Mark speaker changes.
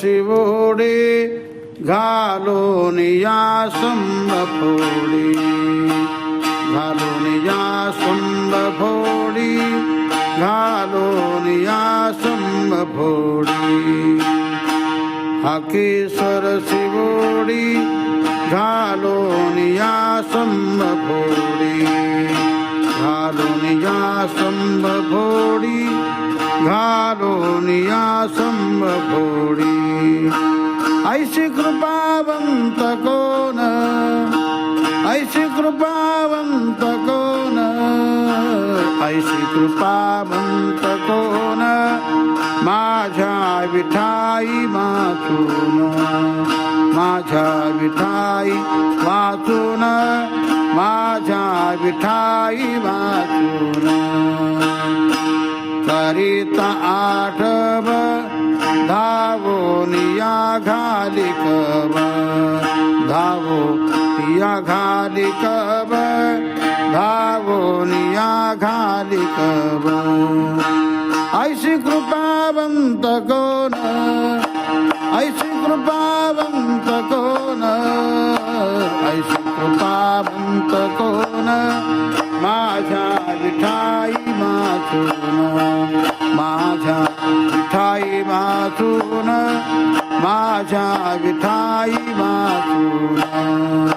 Speaker 1: शिवोडे घालून या संभोडी घालून या संभोडी घालून या संभोडी हाकेश्वर शिवोडी घालून या संभोडी घालून या संभोडी घालून या संभोडी ऐशी कृपावंत कोण ऐशी कृपावंत कोण ऐशी कृपावंत कोण माझ्या विठाई वाचून माझ्या विठाई वाचून माझ्या विठाई वाचून करीता आठव धावून या घाली कब धावो या घाली कब धावून या घाली कब ऐशी कृपावंत कोण ऐशी कृपावंत कोण ऐशी कृपावंत कोण माझ्या विठाई वाचून माझ्या विठाई वाचून माझ्या विठाई वाचून